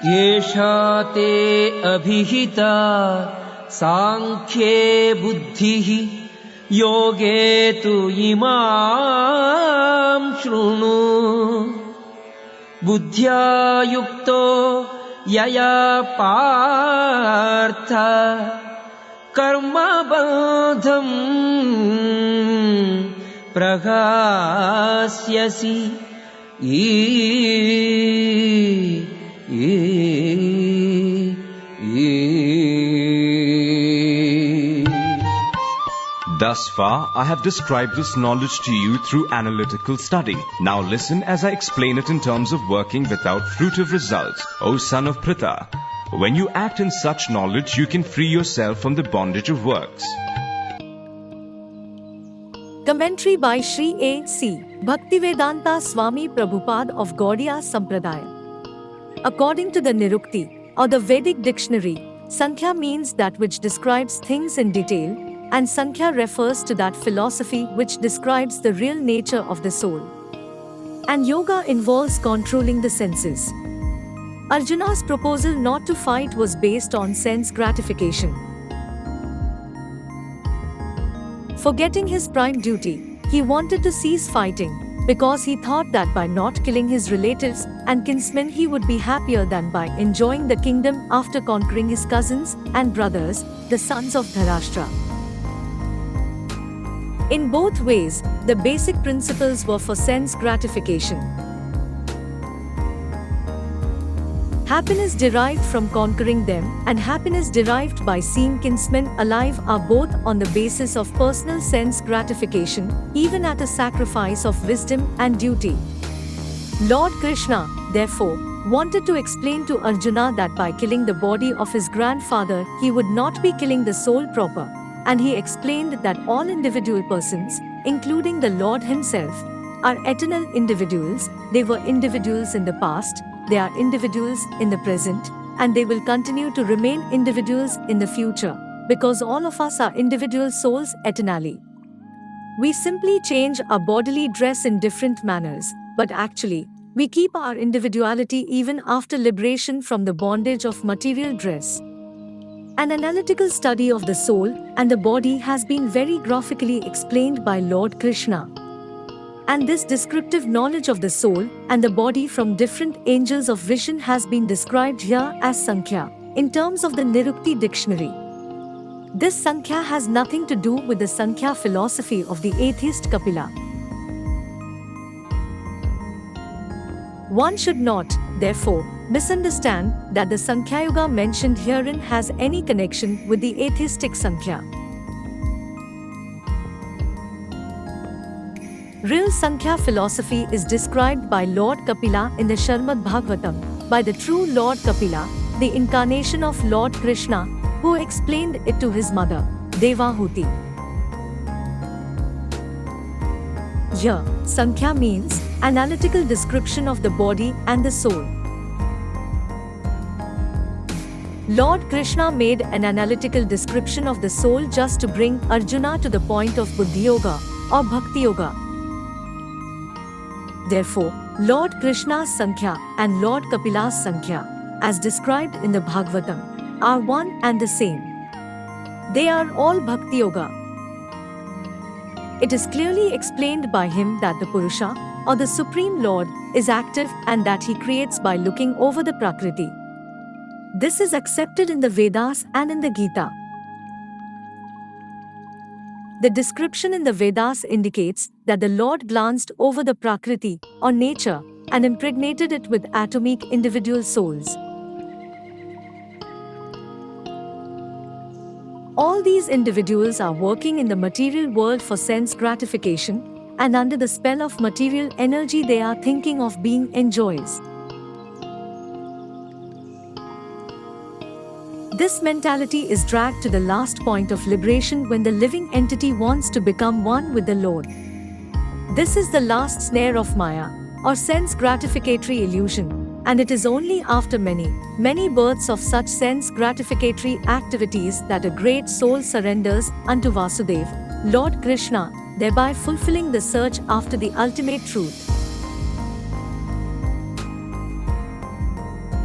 येषा ते अभिहिता sāṅkhye buddhir yoge tu imāṁ śṛṇu buddhyā yukto yayā pārtha karma-bandhaṁ prahāsyasi Thus far, I have described this knowledge to you through analytical study. Now listen as I explain it in terms of working without fruitive results, O son of Pṛthā. When you act in such knowledge, you can free yourself from the bondage of works. Commentary by Sri A.C. Bhaktivedanta Swami Prabhupada of Gaudiya Sampradaya. According to the Nirukti, or the Vedic dictionary, Sāṅkhya means that which describes things in detail, and Sāṅkhya refers to that philosophy which describes the real nature of the soul. And yoga involves controlling the senses. Arjuna's proposal not to fight was based on sense gratification. Forgetting his prime duty, he wanted to cease fighting, because he thought that by not killing his relatives and kinsmen he would be happier than by enjoying the kingdom after conquering his cousins and brothers, the sons of Dharashtra. In both ways, the basic principles were for sense gratification. Happiness derived from conquering them and happiness derived by seeing kinsmen alive are both on the basis of personal sense gratification, even at a sacrifice of wisdom and duty. Lord Krishna, therefore, wanted to explain to Arjuna that by killing the body of his grandfather, he would not be killing the soul proper. And he explained that all individual persons, including the Lord himself, are eternal individuals. They were individuals in the past, they are individuals in the present, and they will continue to remain individuals in the future, because all of us are individual souls eternally. We simply change our bodily dress in different manners, but actually, we keep our individuality even after liberation from the bondage of material dress. An analytical study of the soul and the body has been very graphically explained by Lord Krishna. And this descriptive knowledge of the soul and the body from different angles of vision has been described here as Sāṅkhya, in terms of the Nirukti dictionary. This Sāṅkhya has nothing to do with the Sāṅkhya philosophy of the atheist Kapila. One should not, therefore, misunderstand that the Sāṅkhya Yoga mentioned herein has any connection with the atheistic Sāṅkhya. Real Sāṅkhya philosophy is described by Lord Kapila in the Śṛmad Bhagavatam, by the true Lord Kapila, the incarnation of Lord Krishna, who explained it to his mother, Devahuti. Here, Sāṅkhya means analytical description of the body and the soul. Lord Krishna made an analytical description of the soul just to bring Arjuna to the point of buddhi yoga or bhakti yoga. Therefore, Lord Krishna's Sāṅkhya and Lord Kapila's Sāṅkhya, as described in the Bhagavatam, are one and the same. They are all bhakti yoga. It is clearly explained by him that the Purusha, or the Supreme Lord, is active and that he creates by looking over the Prakriti. This is accepted in the Vedas and in the Gita. The description in the Vedas indicates that the Lord glanced over the Prakriti, or nature, and impregnated it with atomic individual souls. All these individuals are working in the material world for sense gratification, and under the spell of material energy they are thinking of being enjoys. This mentality is dragged to the last point of liberation when the living entity wants to become one with the Lord. This is the last snare of Maya, or sense gratificatory illusion, and it is only after many, many births of such sense gratificatory activities that a great soul surrenders unto Vasudeva, Lord Krishna, thereby fulfilling the search after the ultimate truth.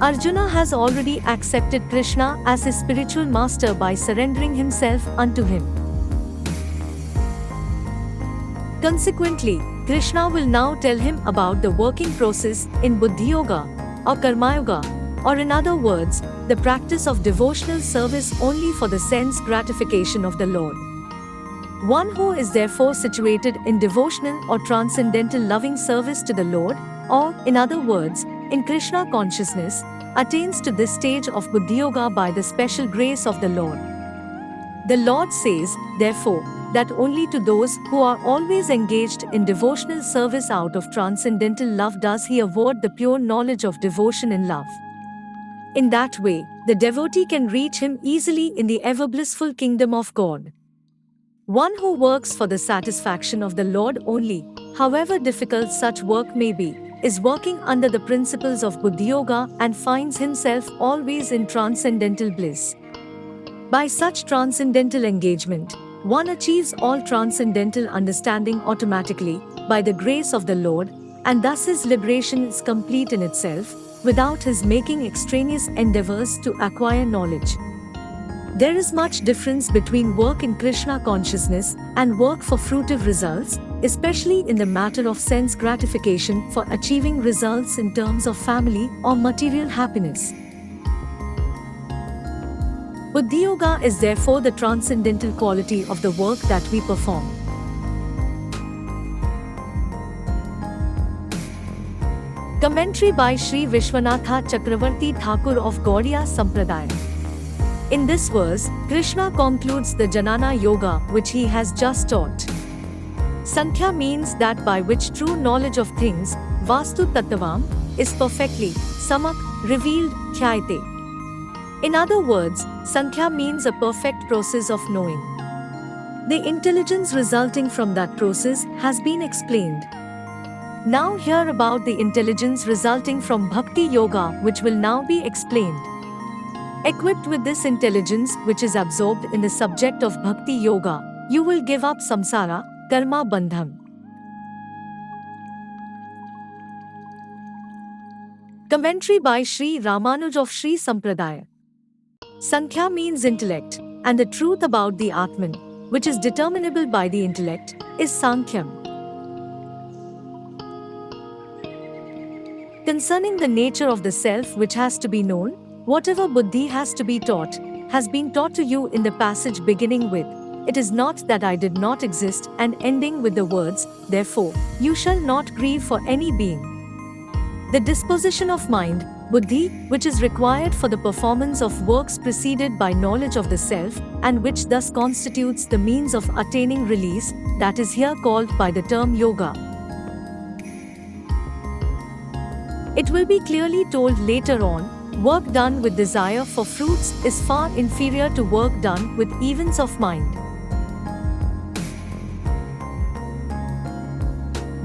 Arjuna has already accepted Krishna as his spiritual master by surrendering himself unto him. Consequently, Krishna will now tell him about the working process in buddhi yoga or karma yoga, or in other words, the practice of devotional service only for the sense gratification of the Lord. One who is therefore situated in devotional or transcendental loving service to the Lord, or, in other words, in Krishna consciousness, attains to this stage of buddhi yoga by the special grace of the Lord. The Lord says, therefore, that only to those who are always engaged in devotional service out of transcendental love does he award the pure knowledge of devotion and love. In that way, the devotee can reach him easily in the ever blissful kingdom of God. One who works for the satisfaction of the Lord only, however difficult such work may be, is working under the principles of buddhi yoga and finds himself always in transcendental bliss. By such transcendental engagement, one achieves all transcendental understanding automatically, by the grace of the Lord, and thus his liberation is complete in itself, without his making extraneous endeavors to acquire knowledge. There is much difference between work in Krishna consciousness and work for fruitive results, especially in the matter of sense gratification for achieving results in terms of family or material happiness. Buddhi yoga is therefore the transcendental quality of the work that we perform. Commentary by Sri Vishwanatha Chakravarti Thakur of Gaudiya Sampradaya. In this verse, Krishna concludes the Jnana Yoga which he has just taught. Sāṅkhye means that by which true knowledge of things, Vastu Tattvam, is perfectly, samak, revealed, khyayate. In other words, Sāṅkhye means a perfect process of knowing. The intelligence resulting from that process has been explained. Now hear about the intelligence resulting from Bhakti Yoga which will now be explained. Equipped with this intelligence which is absorbed in the subject of Bhakti Yoga, you will give up samsara, karma-bandhaṁ. Commentary by Sri Ramanuj of Sri Sampradaya. Sāṅkhye means intellect, and the truth about the Atman, which is determinable by the intellect, is Sāṅkhyam. Concerning the nature of the self which has to be known, whatever buddhi has to be taught, has been taught to you in the passage beginning with, "It is not that I did not exist," and ending with the words, "Therefore, you shall not grieve for any being." The disposition of mind, buddhi, which is required for the performance of works preceded by knowledge of the self, and which thus constitutes the means of attaining release, that is here called by the term yoga. It will be clearly told later on, work done with desire for fruits is far inferior to work done with events of mind.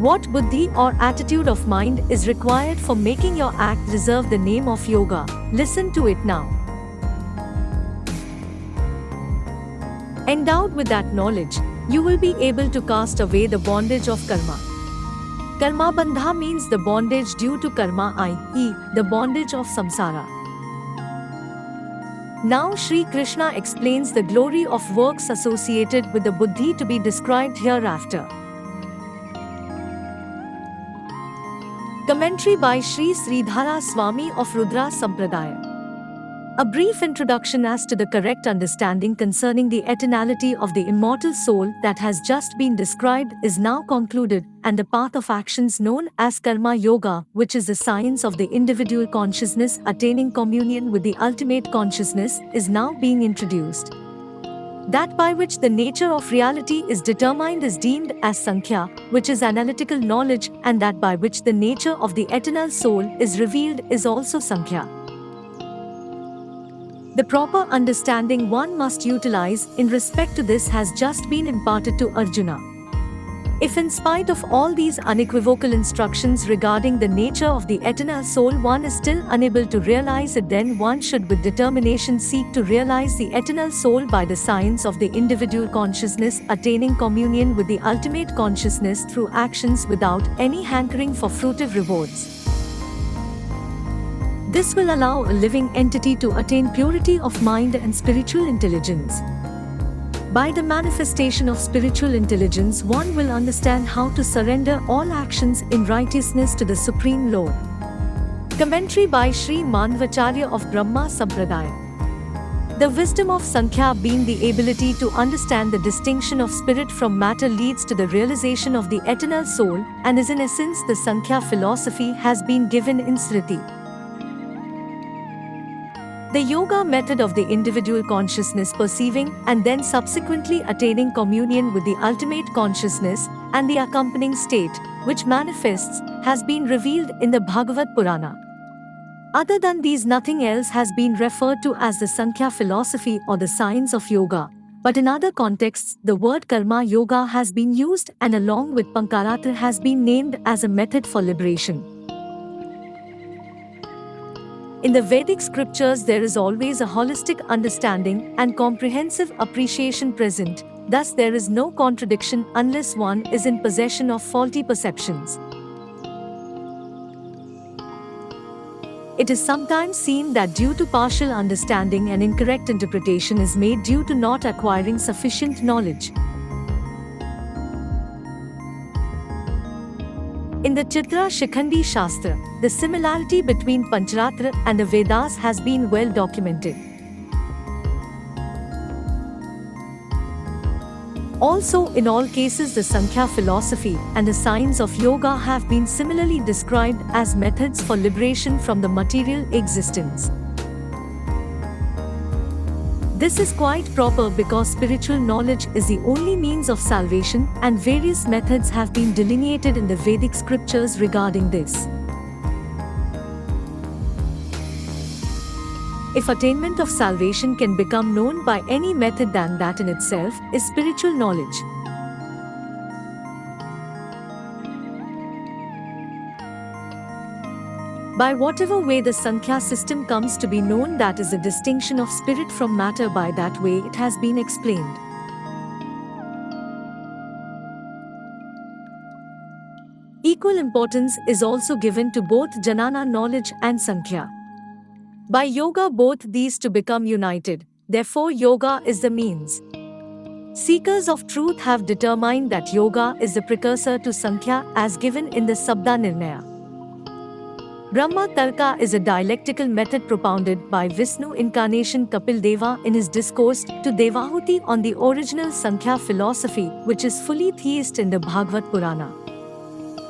What buddhi or attitude of mind is required for making your act deserve the name of yoga? Listen to it now. Endowed with that knowledge, you will be able to cast away the bondage of karma. Karma-bandhaṁ means the bondage due to karma, i.e., the bondage of samsara. Now Sri Krishna explains the glory of works associated with the buddhi to be described hereafter. Commentary by Sri Sridhara Swami of Rudra Sampradaya. A brief introduction as to the correct understanding concerning the eternality of the immortal soul that has just been described is now concluded, and the path of actions known as karma yoga, which is the science of the individual consciousness attaining communion with the ultimate consciousness, is now being introduced. That by which the nature of reality is determined is deemed as Sāṅkhye, which is analytical knowledge, and that by which the nature of the eternal soul is revealed is also Sāṅkhye. The proper understanding one must utilize in respect to this has just been imparted to Arjuna. If in spite of all these unequivocal instructions regarding the nature of the eternal soul one is still unable to realize it, then one should with determination seek to realize the eternal soul by the science of the individual consciousness attaining communion with the ultimate consciousness through actions without any hankering for fruitive rewards. This will allow a living entity to attain purity of mind and spiritual intelligence. By the manifestation of spiritual intelligence, one will understand how to surrender all actions in righteousness to the Supreme Lord. Commentary by Sri Manvacharya of Brahma Sampradaya. The wisdom of Sāṅkhya, being the ability to understand the distinction of spirit from matter, leads to the realization of the eternal soul, and is in essence the Sāṅkhya philosophy has been given in Smriti. The yoga method of the individual consciousness perceiving and then subsequently attaining communion with the ultimate consciousness and the accompanying state, which manifests, has been revealed in the Bhagavad Purana. Other than these, nothing else has been referred to as the Sāṅkhya philosophy or the science of yoga, but in other contexts the word karma yoga has been used, and along with pankaratra has been named as a method for liberation. In the Vedic scriptures there is always a holistic understanding and comprehensive appreciation present, thus there is no contradiction unless one is in possession of faulty perceptions. It is sometimes seen that due to partial understanding and incorrect interpretation is made due to not acquiring sufficient knowledge. In the Chitra Shikhandi Shastra, the similarity between Pancharatra and the Vedas has been well documented. Also, in all cases the Sāṅkhya philosophy and the science of yoga have been similarly described as methods for liberation from the material existence. This is quite proper because spiritual knowledge is the only means of salvation, and various methods have been delineated in the Vedic scriptures regarding this. If attainment of salvation can become known by any method, then that in itself is spiritual knowledge. By whatever way the Sāṅkhya system comes to be known, that is the distinction of spirit from matter. By that way it has been explained. Equal importance is also given to both Jnana knowledge and Sāṅkhya. By yoga both these to become united, therefore yoga is the means. Seekers of truth have determined that yoga is the precursor to Sāṅkhya as given in the Sabda Nirnaya. Brahma Tarka is a dialectical method propounded by Vishnu incarnation Kapil Deva in his discourse to Devahuti on the original Sāṅkhya philosophy, which is fully theist in the Bhagavad Purana.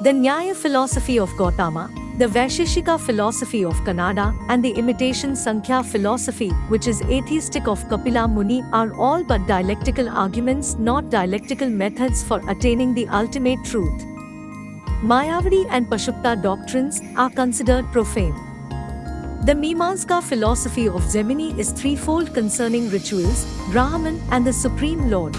The Nyaya philosophy of Gautama, the Vaisheshika philosophy of Kanada, and the imitation Sāṅkhya philosophy, which is atheistic, of Kapila Muni, are all but dialectical arguments, not dialectical methods for attaining the ultimate truth. Mayavadi and Pashupta doctrines are considered profane. The Mīmāṁska philosophy of Gemini is threefold concerning rituals, Brahman, and the Supreme Lord.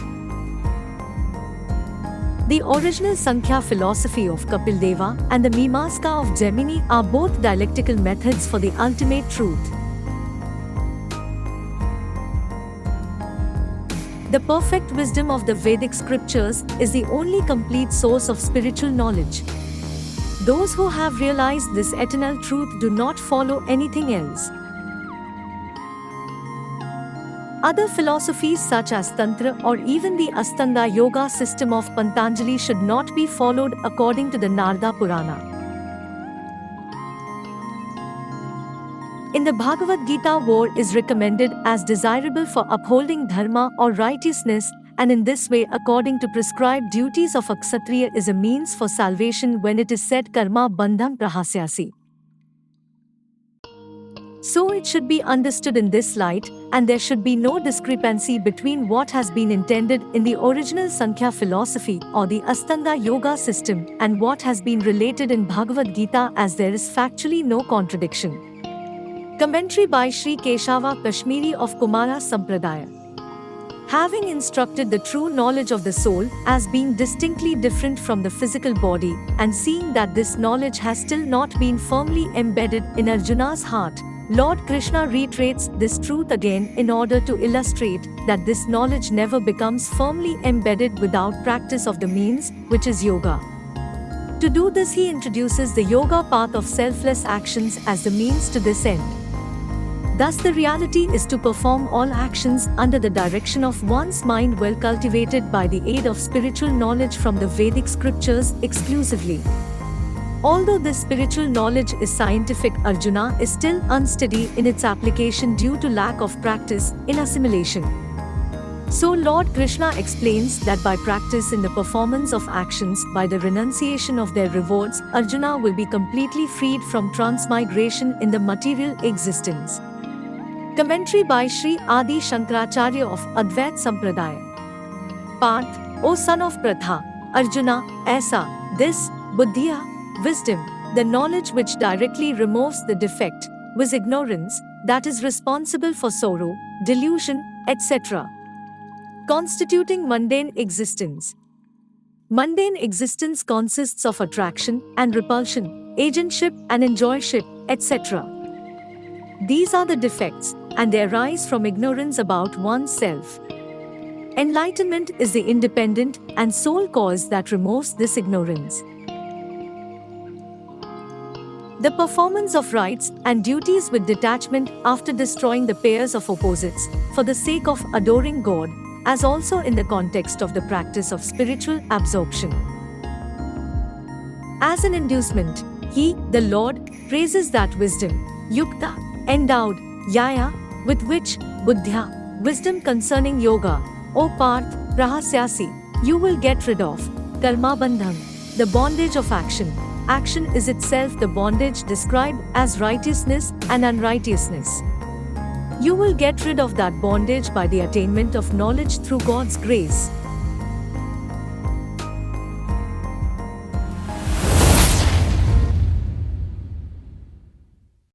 The original Sāṅkhya philosophy of Kapil Deva and the Mīmāṁska of Gemini are both dialectical methods for the ultimate truth. The perfect wisdom of the Vedic scriptures is the only complete source of spiritual knowledge. Those who have realized this eternal truth do not follow anything else. Other philosophies such as Tantra or even the Astanga yoga system of Patanjali should not be followed according to the Narada Purana. In the Bhagavad Gita, war is recommended as desirable for upholding dharma or righteousness, and in this way, according to prescribed duties of a Kshatriya, is a means for salvation when it is said karma-bandhaṁ prahāsyasi. So it should be understood in this light, and there should be no discrepancy between what has been intended in the original Sāṅkhya philosophy or the Astanga yoga system and what has been related in Bhagavad Gita, as there is factually no contradiction. Commentary by Sri Keshava Kashmiri of Kumara Sampradaya. Having instructed the true knowledge of the soul as being distinctly different from the physical body, and seeing that this knowledge has still not been firmly embedded in Arjuna's heart, Lord Krishna reiterates this truth again in order to illustrate that this knowledge never becomes firmly embedded without practice of the means, which is yoga. To do this, he introduces the yoga path of selfless actions as the means to this end. Thus, the reality is to perform all actions under the direction of one's mind, well cultivated by the aid of spiritual knowledge from the Vedic scriptures exclusively. Although this spiritual knowledge is scientific, Arjuna is still unsteady in its application due to lack of practice in assimilation. So Lord Krishna explains that by practice in the performance of actions, by the renunciation of their rewards, Arjuna will be completely freed from transmigration in the material existence. Commentary by Sri Adi Shankaracharya of Advait Sampradaya. Parth, O son of Pṛthā, Arjuna, aisa, this, buddhyā, wisdom, the knowledge which directly removes the defect, was ignorance, that is responsible for sorrow, delusion, etc., constituting mundane existence. Mundane existence consists of attraction and repulsion, agentship and enjoyship, etc. These are the defects, and they arise from ignorance about oneself. Enlightenment is the independent and sole cause that removes this ignorance. The performance of rites and duties with detachment after destroying the pairs of opposites, for the sake of adoring God, as also in the context of the practice of spiritual absorption. As an inducement, he, the Lord, praises that wisdom, yukta, endowed, yayā, with which, buddhyā, wisdom concerning yoga, O pārtha, prahāsyasi, you will get rid of, karma-bandhaṁ, the bondage of action. Action is itself the bondage described as righteousness and unrighteousness. You will get rid of that bondage by the attainment of knowledge through God's grace.